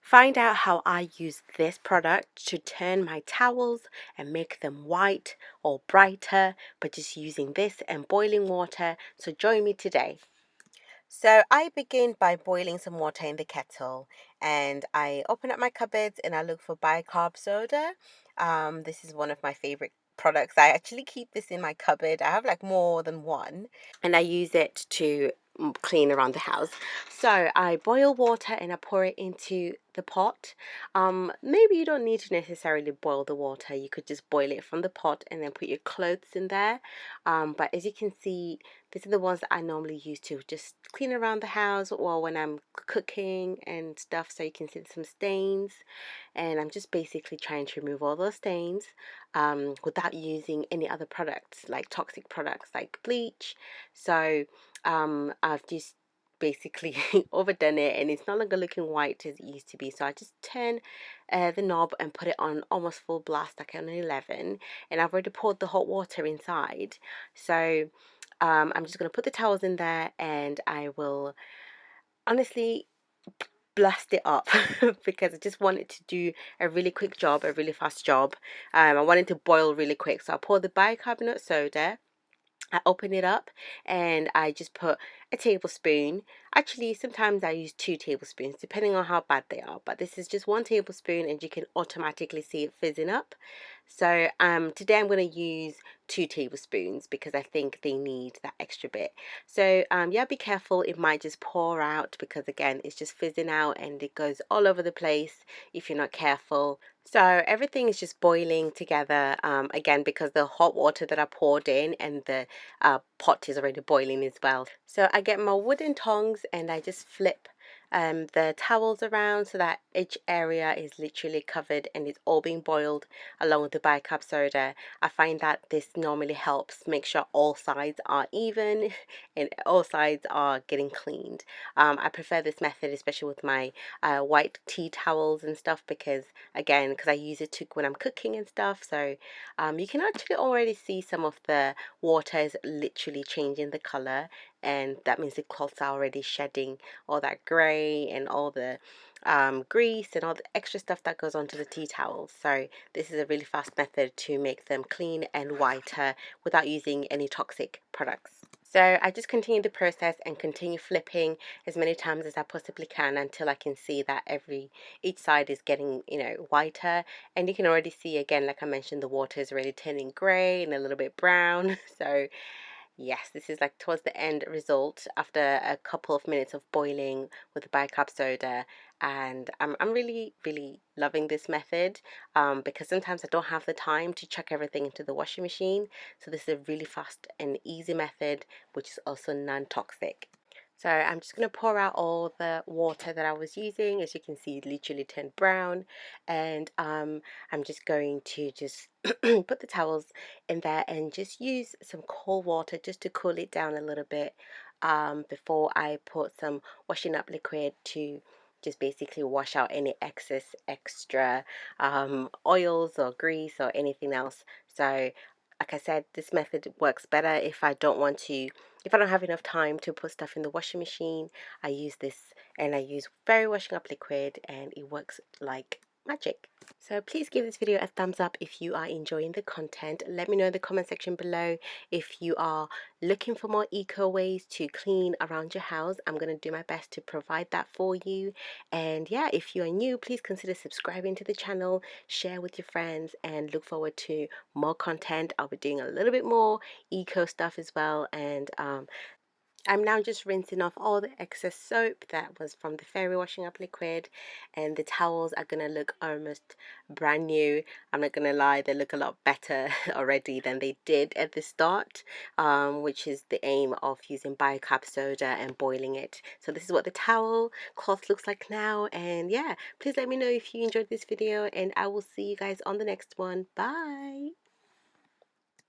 Find out how I use this product to turn my towels and make them white or brighter, but just using this and boiling water. So join me today. So I begin by boiling some water in the kettle, and I open up my cupboards and I look for bicarb soda. This is one of my favorite products. I actually keep this in my cupboard. I have like more than one, and I use it to clean around the house. So I boil water and I pour it into the pot. Maybe you don't need to necessarily boil the water. You could just boil it from the pot and then put your clothes in there. But as you can see, these are the ones that I normally use to just clean around the house or when I'm cooking and stuff. So you can see some stains, and I'm just basically trying to remove all those stains without using any other products like toxic products like bleach. So I've just basically overdone it and it's no longer looking white as it used to be. So I just turn the knob and put it on almost full blast, like on 11, and I've already poured the hot water inside. So I'm just going to put the towels in there and I will honestly blast it up because I just wanted to do a really quick job, a really fast job. I wanted to boil really quick. So I pour the bicarbonate soda, I open it up and I just put a tablespoon. Actually, sometimes I use 2 tablespoons depending on how bad they are, but this is just 1 tablespoon and you can automatically see it fizzing up. So today I'm going to use 2 tablespoons because I think they need that extra bit. So yeah, be careful, it might just pour out because again it's just fizzing out and it goes all over the place if you're not careful. So everything is just boiling together again because the hot water that I poured in and the pot is already boiling as well. So I get my wooden tongs and I just flip the towels around so that each area is literally covered and it's all being boiled along with the bicarb soda. I find that this normally helps make sure all sides are even and all sides are getting cleaned. I prefer this method especially with my white tea towels and stuff because again because I use it to when I'm cooking and stuff. So you can actually already see some of the water is literally changing the color, and that means the cloths are already shedding all that gray and all the grease and all the extra stuff that goes onto the tea towels. So this is a really fast method to make them clean and whiter without using any toxic products. So I just continue the process and continue flipping as many times as I possibly can until I can see that each side is getting, whiter. And you can already see again, like I mentioned, the water is already turning gray and a little bit brown. So yes, this is like towards the end result after a couple of minutes of boiling with the bicarb soda, and I'm really really loving this method because sometimes I don't have the time to chuck everything into the washing machine. So this is a really fast and easy method, which is also non-toxic. So I'm just going to pour out all the water that I was using. As you can see, it literally turned brown, and I'm just going to just put the towels in there and just use some cold water just to cool it down a little bit before I put some washing up liquid to just basically wash out any excess extra oils or grease or anything else. So like I said, this method works better if I don't have enough time to put stuff in the washing machine. I use this and I use fairy washing up liquid and it works like magic. So please give this video a thumbs up if you are enjoying the content. Let me know in the comment section below if you are looking for more eco ways to clean around your house. I'm going to do my best to provide that for you. And yeah, if you are new, please consider subscribing to the channel, share with your friends, and look forward to more content. I'll be doing a little bit more eco stuff as well. And I'm now just rinsing off all the excess soap that was from the fairy washing up liquid, and the towels are gonna look almost brand new. I'm not gonna lie, they look a lot better already than they did at the start, which is the aim of using bicarb soda and boiling it. So this is what the towel cloth looks like now, and yeah, please let me know if you enjoyed this video and I will see you guys on the next one. Bye.